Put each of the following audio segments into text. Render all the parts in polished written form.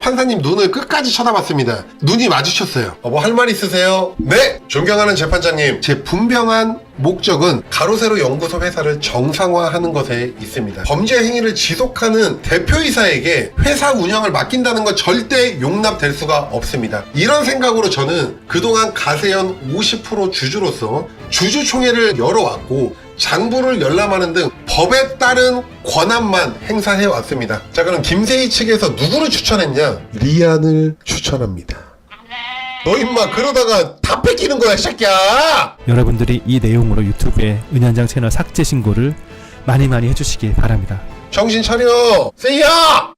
판사님 눈을 끝까지 쳐다봤습니다. 눈이 마주쳤어요. 뭐 할 말 있으세요? 네! 존경하는 재판장님, 제 분명한 목적은 가로세로 연구소 회사를 정상화하는 것에 있습니다. 범죄 행위를 지속하는 대표이사에게 회사 운영을 맡긴다는 건 절대 용납될 수가 없습니다. 이런 생각으로 저는 그동안 가세현 50% 주주로서 주주총회를 열어왔고 장부를 열람하는 등 법에 따른 권한만 행사해 왔습니다. 자, 그럼 김세희 측에서 누구를 추천했냐? 리안을 추천합니다. 너 임마 그러다가 다 뺏기는 거야, 이 새끼야! 여러분들이 이 내용으로 유튜브에 은현장 채널 삭제 신고를 많이 해주시기 바랍니다. 정신 차려! 세희야!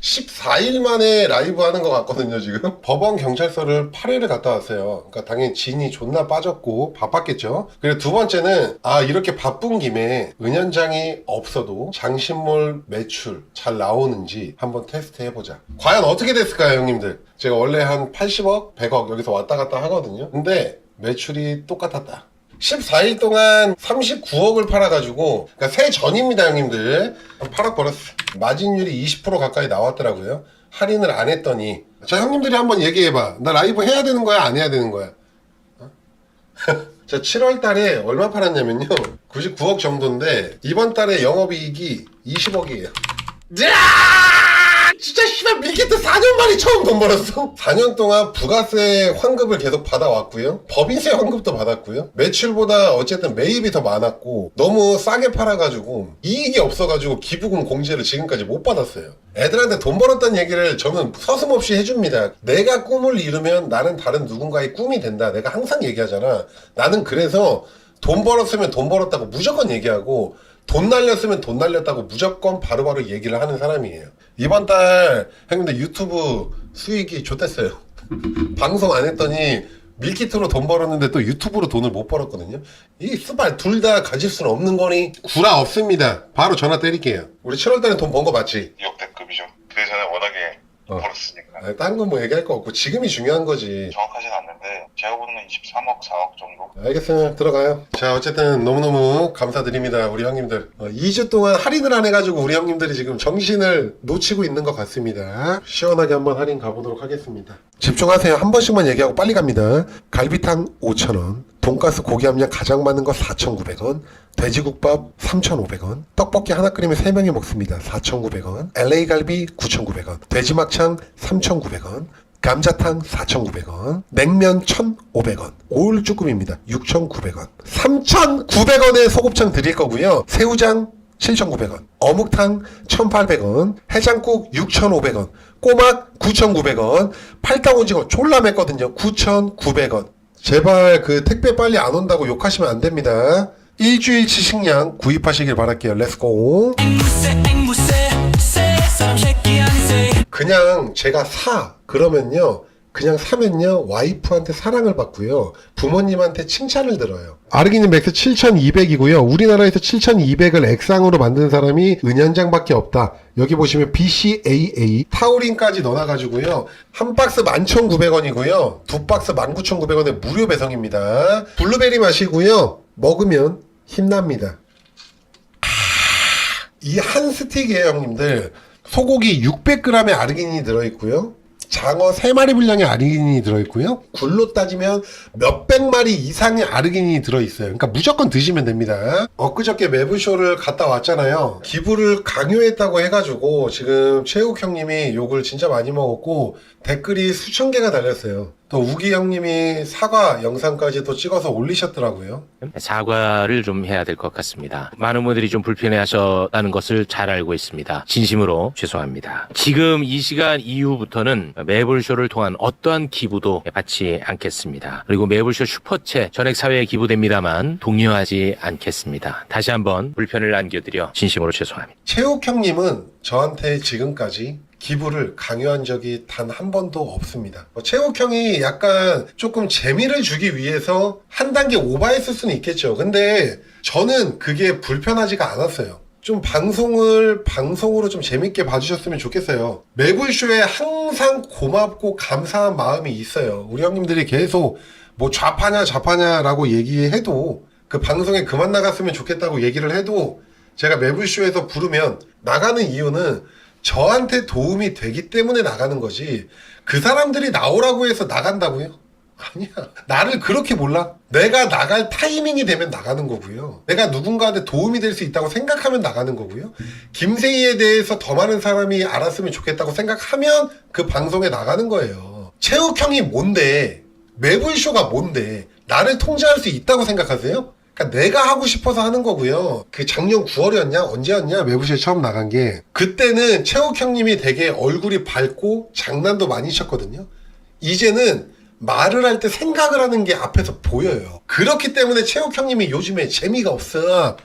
14일 만에 라이브 하는 것 같거든요, 지금. 법원 경찰서를 8회를 갔다 왔어요. 그러니까 당연히 진이 존나 빠졌고 바빴겠죠. 그리고 두 번째는 이렇게 바쁜 김에 은현장이 없어도 장신몰 매출 잘 나오는지 한번 테스트 해보자. 과연 어떻게 됐을까요, 형님들? 제가 원래 한 80억, 100억 여기서 왔다 갔다 하거든요. 근데 매출이 똑같았다. 14일 동안 39억을 팔아가지고, 그러니까 새 전입니다, 형님들. 팔아버렸어. 마진율이 20% 가까이 나왔더라고요. 할인을 안 했더니. 자, 형님들이 한번 얘기해봐. 나 라이브 해야 되는 거야, 안 해야 되는 거야? 자, 7월 달에 얼마 팔았냐면요. 99억 정도인데, 이번 달에 영업이익이 20억이에요. 진짜 씨발 밀키트 4년 만에 처음 돈 벌었어. 4년 동안 부가세 환급을 계속 받아왔고요. 법인세 환급도 받았고요. 매출보다 어쨌든 매입이 더 많았고 너무 싸게 팔아가지고 이익이 없어가지고 기부금 공제를 지금까지 못 받았어요. 애들한테 돈 벌었다는 얘기를 저는 서슴없이 해줍니다. 내가 꿈을 이루면 나는 다른 누군가의 꿈이 된다. 내가 항상 얘기하잖아. 나는 그래서 돈 벌었으면 돈 벌었다고 무조건 얘기하고 돈 날렸으면 돈 날렸다고 무조건 바로바로 얘기를 하는 사람이에요. 이번 달 형님들 유튜브 수익이 좋댔어요. 방송 안 했더니 밀키트로 돈 벌었는데 또 유튜브로 돈을 못 벌었거든요. 이 스발 둘 다 가질 수는 없는 거니? 구라 없습니다. 바로 전화 때릴게요. 우리 7월 달에 돈 번 거 맞지? 역대급이죠. 그 전에 워낙에 벌었으니까. 다른 건 뭐 얘기할 거 없고 지금이 중요한 거지. 정확하진 않는데 제가 보는 건 23억, 4억 정도. 알겠어요. 들어가요. 자, 어쨌든 너무너무 감사드립니다. 우리 형님들. 2주 동안 할인을 안 해가지고 우리 형님들이 지금 정신을 놓치고 있는 것 같습니다. 시원하게 한번 할인 가보도록 하겠습니다. 집중하세요. 한 번씩만 얘기하고 빨리 갑니다. 갈비탕 5,000원, 돈가스 고기 함량 가장 많은 거 4,900원, 돼지국밥 3,500원, 떡볶이 하나 끓이면 3명이 먹습니다. 4,900원, LA갈비 9,900원, 돼지막창 3,900원, 감자탕 4,900원, 냉면 1,500원, 오일쭈꾸미입니다. 6,900원, 3,900원에 소곱창 드릴 거고요. 새우장 7,900원, 어묵탕 1,800원, 해장국 6,500원, 꼬막 9,900원, 팔당 오징어 졸라 맵거든요. 9,900원. 제발 그 택배 빨리 안 온다고 욕하시면 안 됩니다. 일주일치 식량 구입하시길 바랄게요. 렛츠고. 그냥 제가 그러면요, 그냥 사면요 와이프한테 사랑을 받고요 부모님한테 칭찬을 들어요. 아르기닌 맥스 7200이고요 우리나라에서 7200을 액상으로 만든 사람이 은현장밖에 없다. 여기 보시면 BCAA 타우린까지 넣어놔가지고요 한 박스 11,900원이고요 두 박스 19,900원에 무료 배송입니다. 블루베리 맛이고요 먹으면 힘납니다. 이 한 스틱이에요 형님들. 소고기 600g의 아르기닌이 들어있고요 장어 3마리 분량의 아르기닌이 들어있고요 굴로 따지면 몇백 마리 이상의 아르기닌이 들어있어요. 그러니까 무조건 드시면 됩니다. 엊그저께 매부쇼를 갔다 왔잖아요. 기부를 강요했다고 해가지고 지금 최욱 형님이 욕을 진짜 많이 먹었고 댓글이 수천 개가 달렸어요. 또 우기 형님이 사과 영상까지 또 찍어서 올리셨더라고요. 사과를 좀 해야 될 것 같습니다. 많은 분들이 좀 불편해하셨다는 것을 잘 알고 있습니다. 진심으로 죄송합니다. 지금 이 시간 이후부터는 매불쇼를 통한 어떠한 기부도 받지 않겠습니다. 그리고 매불쇼 슈퍼챗 전액 사회에 기부됩니다만 독려하지 않겠습니다. 다시 한번 불편을 안겨드려 진심으로 죄송합니다. 최욱 형님은 저한테 지금까지 기부를 강요한 적이 단 한 번도 없습니다. 최욱 형이 약간 조금 재미를 주기 위해서 한 단계 오버했을 수는 있겠죠. 근데 저는 그게 불편하지가 않았어요. 좀 방송으로 좀 재밌게 봐주셨으면 좋겠어요. 매불쇼에 항상 고맙고 감사한 마음이 있어요. 우리 형님들이 계속 뭐 좌파냐라고 얘기해도 그 방송에 그만 나갔으면 좋겠다고 얘기를 해도 제가 매불쇼에서 부르면 나가는 이유는 저한테 도움이 되기 때문에 나가는 거지 그 사람들이 나오라고 해서 나간다고요? 아니야. 나를 그렇게 몰라? 내가 나갈 타이밍이 되면 나가는 거고요. 내가 누군가한테 도움이 될 수 있다고 생각하면 나가는 거고요. 김세희에 대해서 더 많은 사람이 알았으면 좋겠다고 생각하면 그 방송에 나가는 거예요. 체육형이 뭔데? 매불쇼가 뭔데? 나를 통제할 수 있다고 생각하세요? 그러니까 내가 하고 싶어서 하는 거고요. 그 작년 9월이었냐? 언제였냐? 매부쇼에 처음 나간 게. 그때는 체육형님이 되게 얼굴이 밝고 장난도 많이 쳤거든요. 이제는 말을 할 때 생각을 하는 게 앞에서 보여요. 그렇기 때문에 체육형님이 요즘에 재미가 없어.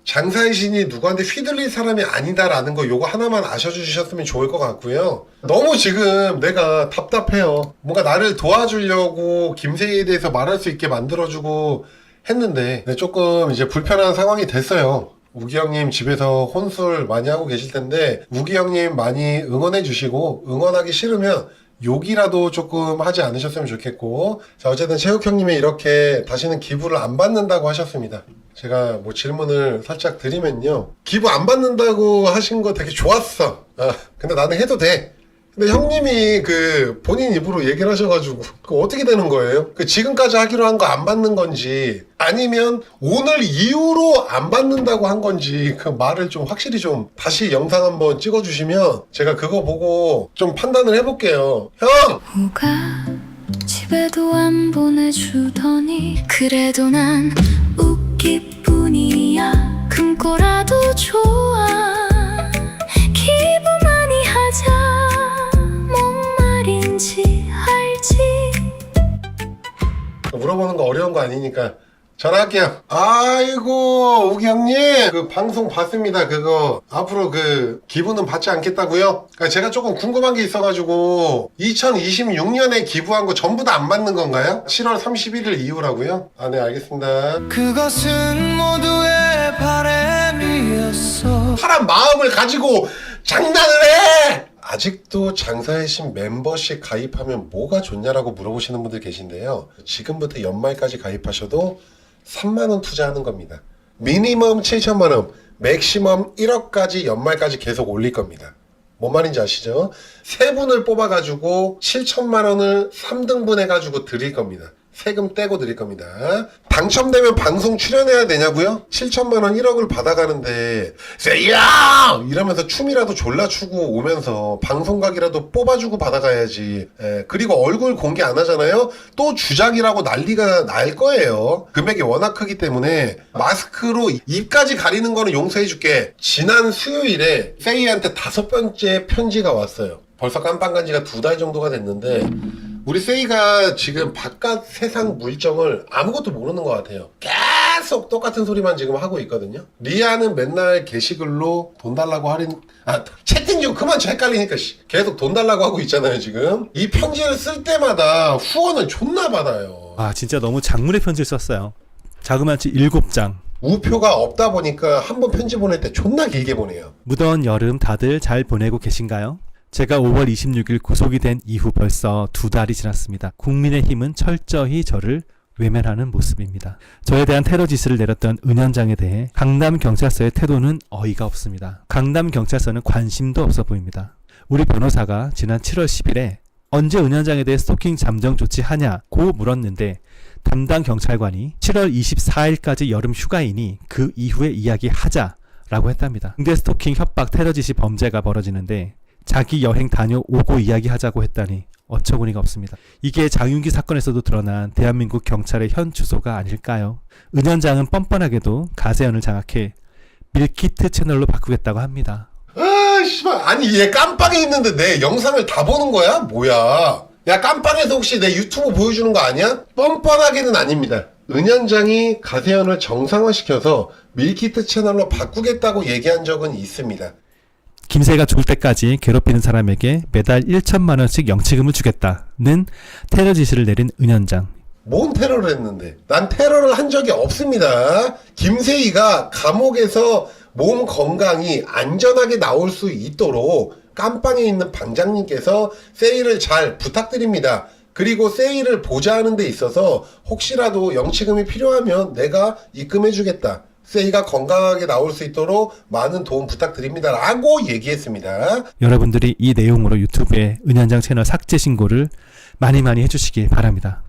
장사의 신이 누구한테 휘둘릴 사람이 아니다라는 거 요거 하나만 아셔주셨으면 좋을 것 같고요. 너무 지금 내가 답답해요. 뭔가 나를 도와주려고 김세희에 대해서 말할 수 있게 만들어주고 했는데 조금 이제 불편한 상황이 됐어요. 우기 형님 집에서 혼술 많이 하고 계실 텐데 우기 형님 많이 응원해 주시고 응원하기 싫으면 욕이라도 조금 하지 않으셨으면 좋겠고 자 어쨌든 체육 형님이 이렇게 다시는 기부를 안 받는다고 하셨습니다. 제가 뭐 질문을 살짝 드리면요 기부 안 받는다고 하신 거 되게 좋았어. 근데 나는 해도 돼. 근데 형님이 그 본인 입으로 얘기를 하셔가지고 그 어떻게 되는 거예요? 그 지금까지 하기로 한 거 안 받는 건지 아니면 오늘 이후로 안 받는다고 한 건지 그 말을 좀 확실히 좀 다시 영상 한번 찍어주시면 제가 그거 보고 좀 판단을 해볼게요. 형! 뭐가 집에도 안 보내주더니 그래도 난 웃기뿐이야. 금꼬라도 좋아. 기부 많이 하자. 물어보는 거 어려운 거 아니니까 전화할게요. 아이고 우기 형님 그 방송 봤습니다. 그거 앞으로 그 기부는 받지 않겠다고요? 그러니까 제가 조금 궁금한 게 있어가지고 2026년에 기부한 거 전부 다 안 받는 건가요? 7월 31일 이후라고요? 아 네 알겠습니다. 그것은 모두의 바람이었어. 파란 마음을 가지고 장난을 해! 아직도 장사의 신 멤버십 가입하면 뭐가 좋냐라고 물어보시는 분들 계신데요. 지금부터 연말까지 가입하셔도 3만원 투자하는 겁니다. 미니멈 7천만원, 맥시멈 1억까지 연말까지 계속 올릴 겁니다. 뭔 말인지 아시죠? 세 분을 뽑아가지고 7천만원을 3등분 해가지고 드릴 겁니다. 세금 떼고 드릴 겁니다. 당첨되면 방송 출연해야 되냐고요? 7천만원 1억을 받아가는데 세이야! 이러면서 춤이라도 졸라 추고 오면서 방송각이라도 뽑아주고 받아가야지. 그리고 얼굴 공개 안 하잖아요? 또 주작이라고 난리가 날 거예요. 금액이 워낙 크기 때문에 마스크로 입까지 가리는 거는 용서해줄게. 지난 수요일에 세이한테 5번째 편지가 왔어요. 벌써 깜빵 간 지가 2달 정도가 됐는데 우리 세이가 지금 바깥 세상 물정을 아무것도 모르는 것 같아요. 계속 똑같은 소리만 지금 하고 있거든요. 리아는 맨날 게시글로 돈 달라고 채팅 좀 그만 쳐 헷갈리니까 계속 돈 달라고 하고 있잖아요 지금. 이 편지를 쓸 때마다 후원을 존나 받아요. 아 진짜 너무 장문의 편지를 썼어요. 자그마치 7장. 우표가 없다 보니까 한번 편지 보낼 때 존나 길게 보내요. 무더운 여름 다들 잘 보내고 계신가요? 제가 5월 26일 구속이 된 이후 벌써 2달이 지났습니다. 국민의힘은 철저히 저를 외면하는 모습입니다. 저에 대한 테러 지시를 내렸던 은현장에 대해 강남경찰서의 태도는 어이가 없습니다. 강남경찰서는 관심도 없어 보입니다. 우리 변호사가 지난 7월 10일에 언제 은현장에 대해 스토킹 잠정 조치하냐고 물었는데 담당 경찰관이 7월 24일까지 여름 휴가이니 그 이후에 이야기하자라고 했답니다. 근데 스토킹, 협박, 테러 지시 범죄가 벌어지는데 자기 여행 다녀오고 이야기하자고 했다니 어처구니가 없습니다. 이게 장윤기 사건에서도 드러난 대한민국 경찰의 현 주소가 아닐까요? 은현장은 뻔뻔하게도 가세연을 장악해 밀키트 채널로 바꾸겠다고 합니다. 아 씨발 아니 얘 깜빵에 있는데 내 영상을 다 보는 거야? 뭐야? 야 깜빵에서 혹시 내 유튜브 보여주는 거 아니야? 뻔뻔하게는 아닙니다. 은현장이 가세연을 정상화시켜서 밀키트 채널로 바꾸겠다고 얘기한 적은 있습니다. 김세희가 죽을 때까지 괴롭히는 사람에게 매달 1천만 원씩 영치금을 주겠다는 테러 지시를 내린 은현장. 뭔 테러를 했는데? 난 테러를 한 적이 없습니다. 김세희가 감옥에서 몸 건강히 안전하게 나올 수 있도록 깜빵에 있는 방장님께서 세희를 잘 부탁드립니다. 그리고 세희를 보좌하는 데 있어서 혹시라도 영치금이 필요하면 내가 입금해주겠다. 세이가 건강하게 나올 수 있도록 많은 도움 부탁드립니다 라고 얘기했습니다. 여러분들이 이 내용으로 유튜브에 은현장 채널 삭제 신고를 많이 해주시기 바랍니다.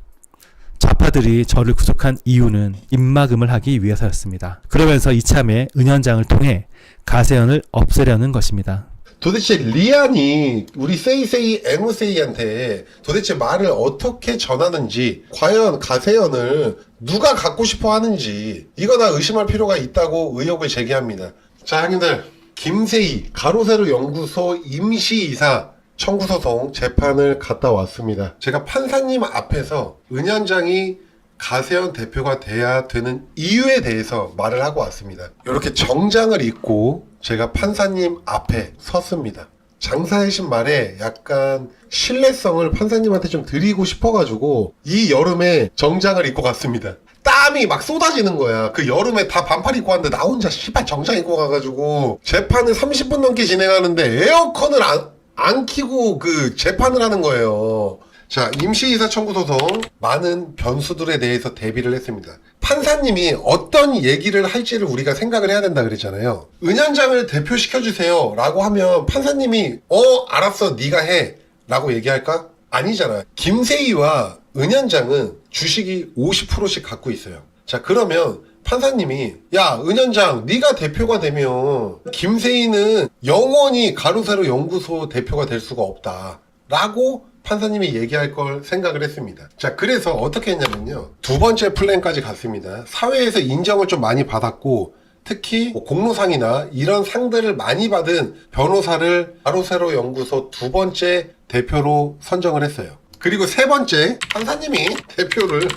좌파들이 저를 구속한 이유는 입막음을 하기 위해서였습니다. 그러면서 이참에 은현장을 통해 가세연을 없애려는 것입니다. 도대체 리안이 우리 세이세이 앵무세이한테 도대체 말을 어떻게 전하는지, 과연 가세연을 누가 갖고 싶어 하는지 이거 다 의심할 필요가 있다고 의혹을 제기합니다. 자, 형님들, 김세희 가로세로 연구소 임시이사 청구 소송 재판을 갔다 왔습니다. 제가 판사님 앞에서 은현장이 가세연 대표가 돼야 되는 이유에 대해서 말을 하고 왔습니다. 이렇게 정장을 입고 제가 판사님 앞에 섰습니다. 장사의 신 말에 약간 신뢰성을 판사님한테 좀 드리고 싶어가지고 이 여름에 정장을 입고 갔습니다. 땀이 막 쏟아지는 거야. 그 여름에 다 반팔 입고 왔는데 나 혼자 씨발 정장 입고 가가지고 재판을 30분 넘게 진행하는데 에어컨을 안 켜고 그 재판을 하는 거예요. 자, 임시이사 청구 소송 많은 변수들에 대해서 대비를 했습니다. 판사님이 어떤 얘기를 할지를 우리가 생각을 해야 된다 그랬잖아요. 은현장을 대표시켜주세요 라고 하면 판사님이 알았어 네가 해 라고 얘기할까? 아니잖아. 김세희와 은현장은 주식이 50%씩 갖고 있어요. 자, 그러면 판사님이 야 은현장 네가 대표가 되면 김세희는 영원히 가로세로 연구소 대표가 될 수가 없다 라고 판사님이 얘기할 걸 생각을 했습니다. 자, 그래서 어떻게 했냐면요. 두 번째 플랜까지 갔습니다. 사회에서 인정을 좀 많이 받았고 특히 공로상이나 이런 상들을 많이 받은 변호사를 가로세로 연구소 두 번째 대표로 선정을 했어요. 그리고 세 번째 판사님이 대표를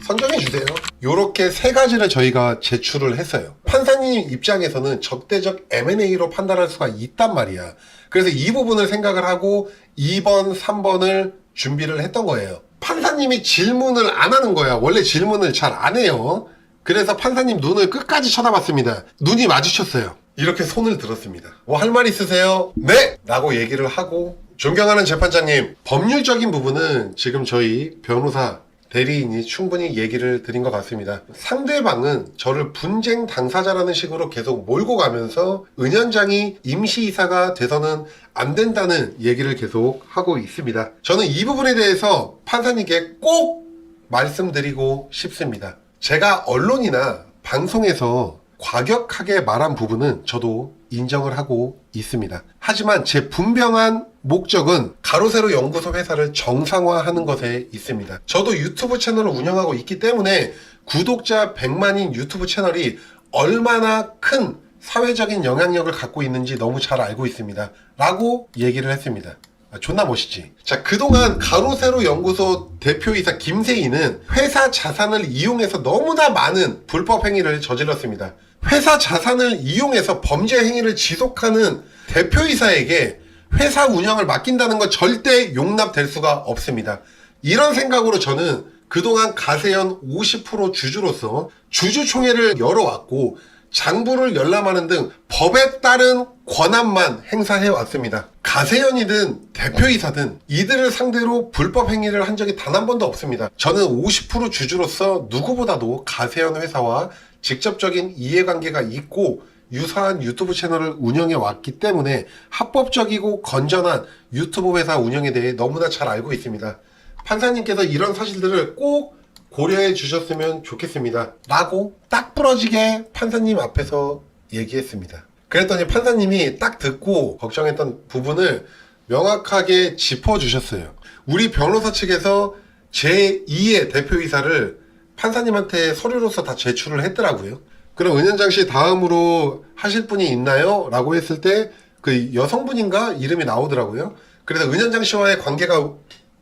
선정해 주세요. 요렇게 세 가지를 저희가 제출을 했어요. 판사님 입장에서는 적대적 M&A로 판단할 수가 있단 말이야. 그래서 이 부분을 생각을 하고 2번, 3번을 준비를 했던 거예요. 판사님이 질문을 안 하는 거야. 원래 질문을 잘 안 해요. 그래서 판사님 눈을 끝까지 쳐다봤습니다. 눈이 마주쳤어요. 이렇게 손을 들었습니다. 뭐 할 말 있으세요? 네! 라고 얘기를 하고, 존경하는 재판장님, 법률적인 부분은 지금 저희 변호사 대리인이 충분히 얘기를 드린 것 같습니다. 상대방은 저를 분쟁 당사자라는 식으로 계속 몰고 가면서 은현장이 임시이사가 돼서는 안 된다는 얘기를 계속 하고 있습니다. 저는 이 부분에 대해서 판사님께 꼭 말씀드리고 싶습니다. 제가 언론이나 방송에서 과격하게 말한 부분은 저도 인정을 하고 있습니다. 하지만 제 분명한 목적은 가로세로 연구소 회사를 정상화하는 것에 있습니다. 저도 유튜브 채널을 운영하고 있기 때문에 구독자 100만인 유튜브 채널이 얼마나 큰 사회적인 영향력을 갖고 있는지 너무 잘 알고 있습니다. 라고 얘기를 했습니다. 존나 멋있지. 자, 그동안 가로세로 연구소 대표이사 김세희는 회사 자산을 이용해서 너무나 많은 불법 행위를 저질렀습니다. 회사 자산을 이용해서 범죄 행위를 지속하는 대표이사에게 회사 운영을 맡긴다는 건 절대 용납될 수가 없습니다. 이런 생각으로 저는 그동안 가세연 50% 주주로서 주주총회를 열어왔고 장부를 열람하는 등 법에 따른 권한만 행사해 왔습니다. 가세연이든 대표이사든 이들을 상대로 불법 행위를 한 적이 단 한 번도 없습니다. 저는 50% 주주로서 누구보다도 가세연 회사와 직접적인 이해관계가 있고 유사한 유튜브 채널을 운영해 왔기 때문에 합법적이고 건전한 유튜브 회사 운영에 대해 너무나 잘 알고 있습니다. 판사님께서 이런 사실들을 꼭 고려해 주셨으면 좋겠습니다. 라고 딱 부러지게 판사님 앞에서 얘기했습니다. 그랬더니 판사님이 딱 듣고 걱정했던 부분을 명확하게 짚어주셨어요. 우리 변호사 측에서 제2의 대표이사를 판사님한테 서류로서 다 제출을 했더라고요. 그럼 은현장 씨 다음으로 하실 분이 있나요? 라고 했을 때 그 여성분인가 이름이 나오더라고요. 그래서 은현장 씨와의 관계가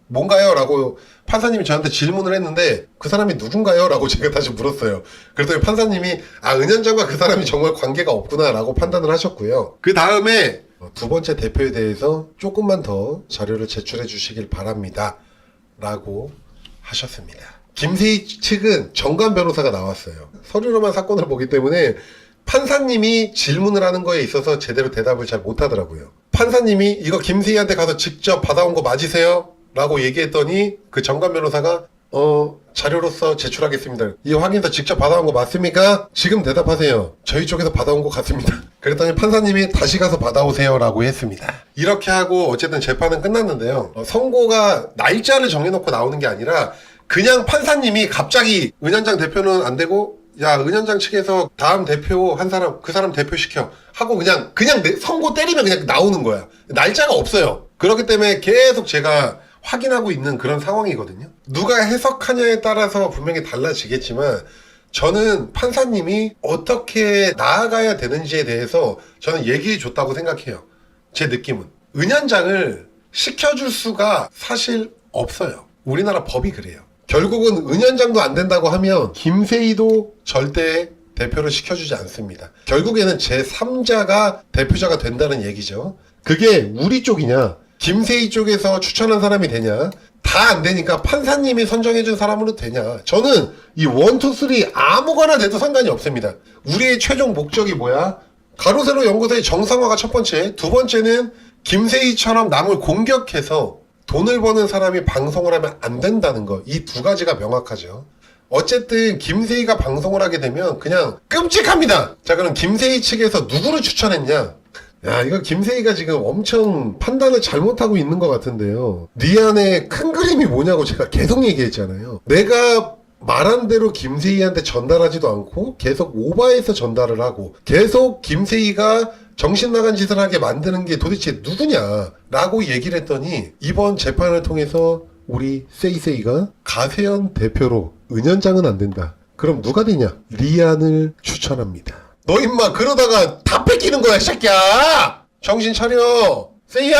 뭔가요? 라고 판사님이 저한테 질문을 했는데 그 사람이 누군가요? 라고 제가 다시 물었어요. 그랬더니 판사님이 은현장과 그 사람이 정말 관계가 없구나 라고 판단을 하셨고요. 그 다음에 두 번째 대표에 대해서 조금만 더 자료를 제출해 주시길 바랍니다 라고 하셨습니다. 김세희 측은 정관 변호사가 나왔어요. 서류로만 사건을 보기 때문에 판사님이 질문을 하는 거에 있어서 제대로 대답을 잘 못하더라고요. 판사님이 이거 김세희한테 가서 직접 받아온 거 맞으세요? 라고 얘기했더니 그 정관 변호사가 자료로서 제출하겠습니다. 이 확인서 직접 받아온 거 맞습니까? 지금 대답하세요. 저희 쪽에서 받아온 것 같습니다. 그랬더니 판사님이 다시 가서 받아오세요 라고 했습니다. 이렇게 하고 어쨌든 재판은 끝났는데요. 선고가 날짜를 정해놓고 나오는 게 아니라 그냥 판사님이 갑자기 은현장 대표는 안 되고 야 은현장 측에서 다음 대표 한 사람 그 사람 대표시켜 하고 그냥 선고 때리면 그냥 나오는 거야. 날짜가 없어요. 그렇기 때문에 계속 제가 확인하고 있는 그런 상황이거든요. 누가 해석하냐에 따라서 분명히 달라지겠지만 저는 판사님이 어떻게 나아가야 되는지에 대해서 저는 얘기해 줬다고 생각해요. 제 느낌은 은현장을 시켜줄 수가 사실 없어요. 우리나라 법이 그래요. 결국은 은현장도 안 된다고 하면 김세희도 절대 대표를 시켜주지 않습니다. 결국에는 제3자가 대표자가 된다는 얘기죠. 그게 우리 쪽이냐 김세희 쪽에서 추천한 사람이 되냐 다 안 되니까 판사님이 선정해준 사람으로 되냐. 저는 이 1, 2, 3 아무거나 돼도 상관이 없습니다. 우리의 최종 목적이 뭐야? 가로세로 연구소의 정상화가 첫 번째, 두 번째는 김세희처럼 남을 공격해서 돈을 버는 사람이 방송을 하면 안 된다는 거. 이 두 가지가 명확하죠. 어쨌든 김세희가 방송을 하게 되면 그냥 끔찍합니다. 자, 그럼 김세희 측에서 누구를 추천했냐? 야, 이거 김세희가 지금 엄청 판단을 잘못하고 있는 것 같은데요. 네 안에 큰 그림이 뭐냐고 제가 계속 얘기했잖아요. 내가 말한 대로 김세희한테 전달하지도 않고 계속 오바해서 전달을 하고 계속 김세희가 정신 나간 짓을 하게 만드는 게 도대체 누구냐라고 얘기를 했더니 이번 재판을 통해서 우리 세이세이가 가세현 대표로 은현장은 안 된다. 그럼 누가 되냐? 리안을 추천합니다. 너 임마 그러다가 다 뺏기는 거야, 이 새끼야! 정신 차려! 세이야!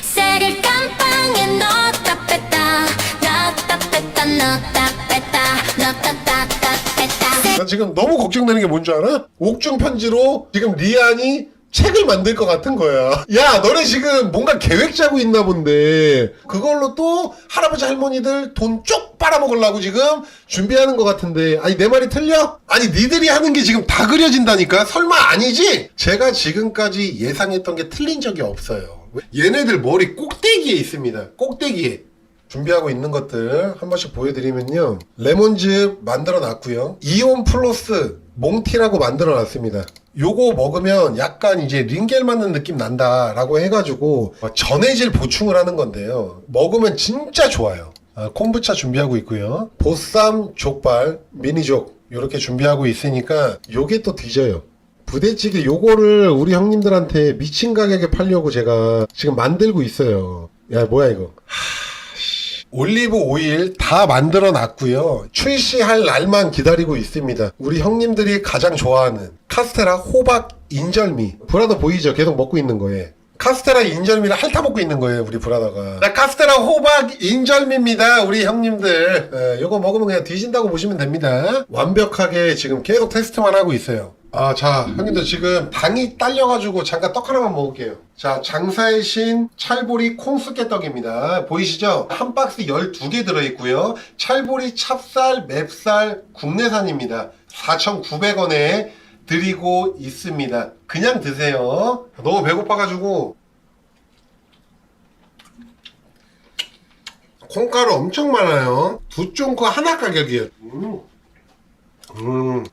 쌀을 깜빵에 넣었다 뺐다 넣었다 뺐다 넣었다 뺐다 넣었다 뺐다 뺐다 나 지금 너무 걱정되는 게 뭔지 알아? 옥중 편지로 지금 리안이 책을 만들 것 같은 거야. 야, 너네 지금 뭔가 계획 짜고 있나 본데 그걸로 또 할아버지 할머니들 돈 쪽 빨아먹으려고 지금 준비하는 것 같은데 아니 내 말이 틀려? 아니 니들이 하는 게 지금 다 그려진다니까? 설마 아니지? 제가 지금까지 예상했던 게 틀린 적이 없어요. 얘네들 머리 꼭대기에 있습니다. 꼭대기에. 준비하고 있는 것들 한 번씩 보여드리면요. 레몬즙 만들어 놨고요. 이온 플러스 몽티라고 만들어 놨습니다. 요거 먹으면 약간 이제 링겔 맞는 느낌 난다 라고 해가지고 전해질 보충을 하는 건데요. 먹으면 진짜 좋아요. 콤부차 준비하고 있고요. 보쌈 족발 미니족 요렇게 준비하고 있으니까 요게 또 뒤져요. 부대찌개 요거를 우리 형님들한테 미친 가격에 팔려고 제가 지금 만들고 있어요. 야 뭐야 이거. 올리브 오일 다 만들어 놨고요. 출시할 날만 기다리고 있습니다. 우리 형님들이 가장 좋아하는 카스테라 호박 인절미. 브라더 보이죠? 계속 먹고 있는 거예요. 카스테라 인절미를 핥아 먹고 있는 거예요, 우리 브라더가. 자, 카스테라 호박 인절미입니다, 우리 형님들. 요거 먹으면 그냥 뒤진다고 보시면 됩니다. 완벽하게 지금 계속 테스트만 하고 있어요. 자, 형님들 지금 당이 딸려가지고 잠깐 떡 하나만 먹을게요. 자, 장사의 신 찰보리 콩숙개떡입니다. 보이시죠? 한 박스 12개 들어있고요. 찰보리 찹쌀 맵쌀 국내산입니다. 4,900원에 드리고 있습니다. 그냥 드세요. 너무 배고파가지고 콩가루 엄청 많아요. 두 쫑코 하나 가격이에요.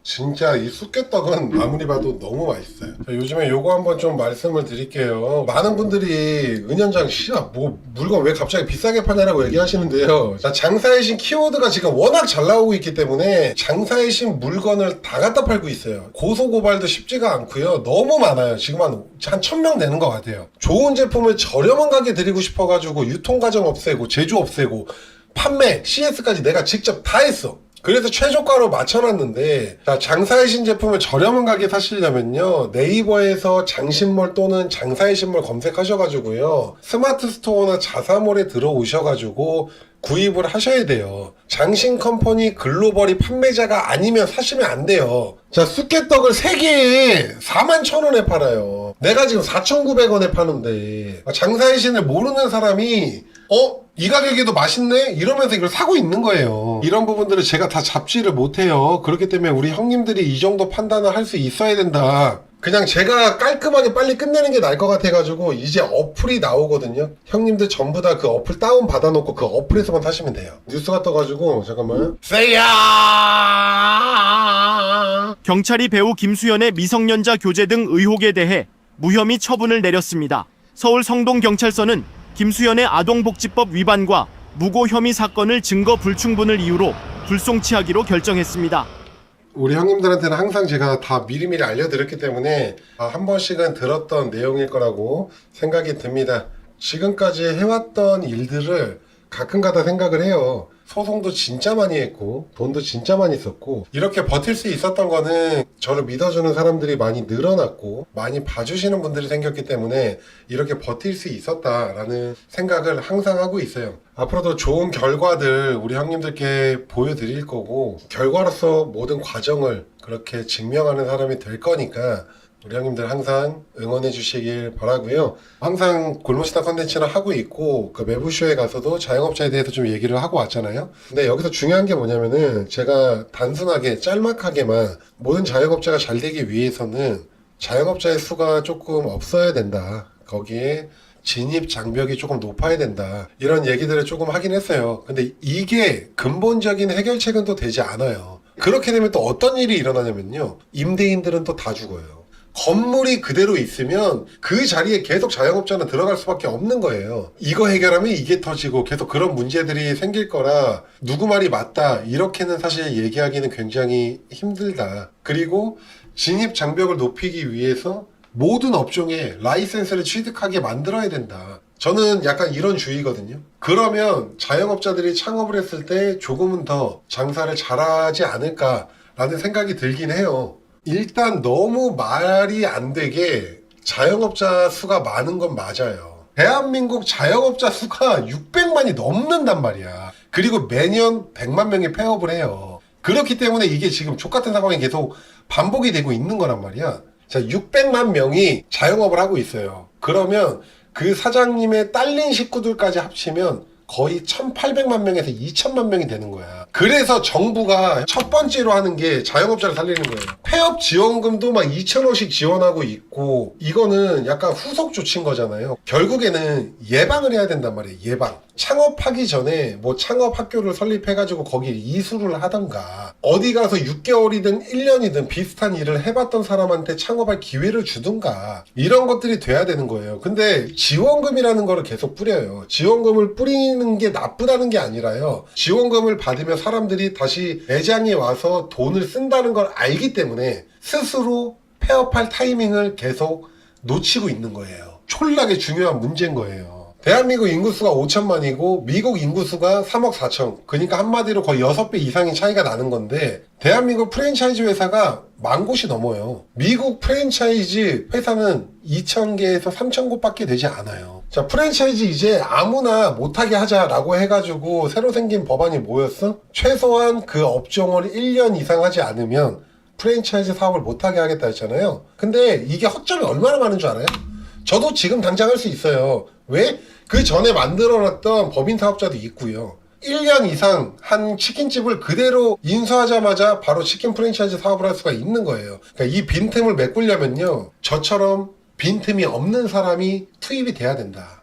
진짜 이 쑥개떡은 아무리 봐도 너무 맛있어요. 자, 요즘에 요거 한번 좀 말씀을 드릴게요. 많은 분들이 은현장 씨야 뭐 물건 왜 갑자기 비싸게 파냐라고 얘기하시는데요. 자, 장사의 신 키워드가 지금 워낙 잘 나오고 있기 때문에 장사의 신 물건을 다 갖다 팔고 있어요. 고소고발도 쉽지가 않고요. 너무 많아요. 지금 한 1000명 되는 것 같아요. 좋은 제품을 저렴한 가격에 드리고 싶어가지고 유통과정 없애고 제조 없애고 판매 CS까지 내가 직접 다 했어. 그래서 최저가로 맞춰놨는데, 자, 장사의 신 제품을 저렴한 가격에 사시려면요, 네이버에서 장신몰 또는 장사의 신몰 검색하셔가지고요, 스마트 스토어나 자사몰에 들어오셔가지고 구입을 하셔야 돼요. 장신 컴퍼니 글로벌이 판매자가 아니면 사시면 안 돼요. 자, 쑥개떡을 3개에 41,000원에 팔아요. 내가 지금 4,900원에 파는데, 장사의 신을 모르는 사람이 이 가격에도 맛있네? 이러면서 이걸 사고 있는 거예요. 이런 부분들을 제가 다 잡지를 못해요. 그렇기 때문에 우리 형님들이 이 정도 판단을 할 수 있어야 된다. 그냥 제가 깔끔하게 빨리 끝내는 게 나을 것 같아가지고 이제 어플이 나오거든요. 형님들 전부 다 그 어플 다운 받아놓고 그 어플에서만 사시면 돼요. 뉴스가 떠가지고 잠깐만요. 세야! 경찰이 배우 김수현의 미성년자 교제 등 의혹에 대해 무혐의 처분을 내렸습니다. 서울 성동경찰서는 김수현의 아동복지법 위반과 무고 혐의 사건을 증거 불충분을 이유로 불송치하기로 결정했습니다. 우리 형님들한테는 항상 제가 다 미리미리 알려드렸기 때문에 한 번씩은 들었던 내용일 거라고 생각이 듭니다. 지금까지 해왔던 일들을 가끔가다 생각을 해요. 소송도 진짜 많이 했고 돈도 진짜 많이 썼고 이렇게 버틸 수 있었던 거는 저를 믿어주는 사람들이 많이 늘어났고 많이 봐주시는 분들이 생겼기 때문에 이렇게 버틸 수 있었다라는 생각을 항상 하고 있어요. 앞으로도 좋은 결과들 우리 형님들께 보여드릴 거고 결과로서 모든 과정을 그렇게 증명하는 사람이 될 거니까 우리 형님들 항상 응원해 주시길 바라고요. 항상 골목시다 컨텐츠를 하고 있고 그 매부쇼에 가서도 자영업자에 대해서 좀 얘기를 하고 왔잖아요. 근데 여기서 중요한 게 뭐냐면은 제가 단순하게 짤막하게만 모든 자영업자가 잘 되기 위해서는 자영업자의 수가 조금 없어야 된다. 거기에 진입 장벽이 조금 높아야 된다. 이런 얘기들을 조금 하긴 했어요. 근데 이게 근본적인 해결책은 또 되지 않아요. 그렇게 되면 또 어떤 일이 일어나냐면요. 임대인들은 또 다 죽어요. 건물이 그대로 있으면 그 자리에 계속 자영업자는 들어갈 수밖에 없는 거예요. 이거 해결하면 이게 터지고 계속 그런 문제들이 생길 거라 누구 말이 맞다 이렇게는 사실 얘기하기는 굉장히 힘들다. 그리고 진입 장벽을 높이기 위해서 모든 업종에 라이센스를 취득하게 만들어야 된다. 저는 약간 이런 주의거든요. 그러면 자영업자들이 창업을 했을 때 조금은 더 장사를 잘하지 않을까라는 생각이 들긴 해요. 일단 너무 말이 안 되게 자영업자 수가 많은 건 맞아요. 대한민국 자영업자 수가 600만이 넘는단 말이야. 그리고 매년 100만 명이 폐업을 해요. 그렇기 때문에 이게 지금 족같은 상황이 계속 반복이 되고 있는 거란 말이야. 자, 600만 명이 자영업을 하고 있어요. 그러면 그 사장님의 딸린 식구들까지 합치면 거의 1,800만 명에서 2,000만 명이 되는 거야. 그래서 정부가 첫 번째로 하는 게 자영업자를 살리는 거예요. 폐업 지원금도 막 2,000원씩 지원하고 있고 이거는 약간 후속 조치인 거잖아요. 결국에는 예방을 해야 된단 말이에요. 예방. 창업하기 전에 뭐 창업 학교를 설립해가지고 거기 이수를 하던가 어디 가서 6개월이든 1년이든 비슷한 일을 해봤던 사람한테 창업할 기회를 주든가 이런 것들이 돼야 되는 거예요. 근데 지원금이라는 거를 계속 뿌려요. 지원금을 뿌리는 게 나쁘다는 게 아니라요. 지원금을 받으면 사람들이 다시 매장에 와서 돈을 쓴다는 걸 알기 때문에 스스로 폐업할 타이밍을 계속 놓치고 있는 거예요. 촐나게 중요한 문제인 거예요. 대한민국 인구수가 5천만이고 미국 인구수가 3억 4천. 그러니까 한마디로 거의 6배 이상의 차이가 나는 건데 대한민국 프랜차이즈 회사가 10,000곳이 넘어요. 미국 프랜차이즈 회사는 2,000개에서 3,000곳밖에 되지 않아요. 자, 프랜차이즈 이제 아무나 못하게 하자라고 해가지고 새로 생긴 법안이 뭐였어? 최소한 그 업종을 1년 이상 하지 않으면 프랜차이즈 사업을 못하게 하겠다 했잖아요. 근데 이게 허점이 얼마나 많은 줄 알아요? 저도 지금 당장 할 수 있어요. 왜? 그 전에 만들어놨던 법인 사업자도 있고요. 1년 이상 한 치킨집을 그대로 인수하자마자 바로 치킨 프랜차이즈 사업을 할 수가 있는 거예요. 그러니까 이 빈틈을 메꾸려면요. 저처럼 빈틈이 없는 사람이 투입이 돼야 된다.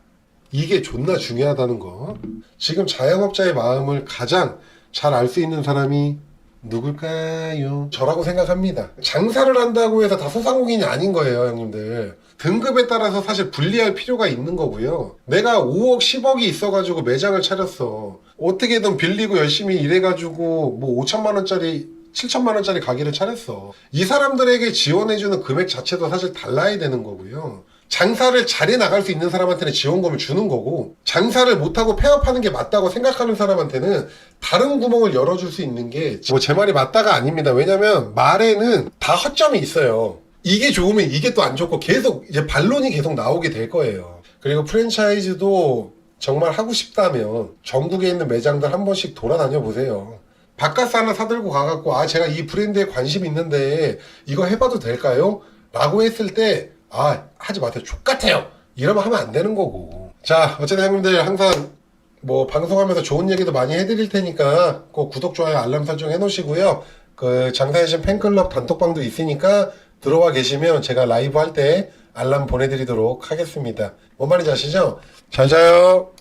이게 존나 중요하다는 거. 지금 자영업자의 마음을 가장 잘 알 수 있는 사람이 누굴까요? 저라고 생각합니다. 장사를 한다고 해서 다 소상공인이 아닌 거예요, 형님들. 등급에 따라서 사실 분리할 필요가 있는 거고요. 내가 5억, 10억이 있어가지고 매장을 차렸어. 어떻게든 빌리고 열심히 일해가지고 뭐 5천만 원짜리 7천만 원짜리 가게를 차렸어. 이 사람들에게 지원해주는 금액 자체도 사실 달라야 되는 거고요. 장사를 잘해 나갈 수 있는 사람한테는 지원금을 주는 거고 장사를 못하고 폐업하는 게 맞다고 생각하는 사람한테는 다른 구멍을 열어줄 수 있는 게 뭐 제 말이 맞다가 아닙니다. 왜냐면 말에는 다 허점이 있어요. 이게 좋으면 이게 또 안 좋고 계속 이제 반론이 계속 나오게 될 거예요. 그리고 프랜차이즈도 정말 하고 싶다면 전국에 있는 매장들 한 번씩 돌아다녀 보세요. 바카스 하나 사들고 가갖고 아 제가 이 브랜드에 관심 있는데 이거 해봐도 될까요? 라고 했을 때 아 하지 마세요. 족같아요. 이러면 하면 안 되는 거고. 자 어쨌든 형님들 항상 뭐 방송하면서 좋은 얘기도 많이 해드릴 테니까 꼭 구독, 좋아요, 알람 설정 해놓으시고요. 그 장사의 신 팬클럽 단톡방도 있으니까 들어와 계시면 제가 라이브 할 때 알람 보내드리도록 하겠습니다. 뭔 말인지 아시죠? 잘 자요.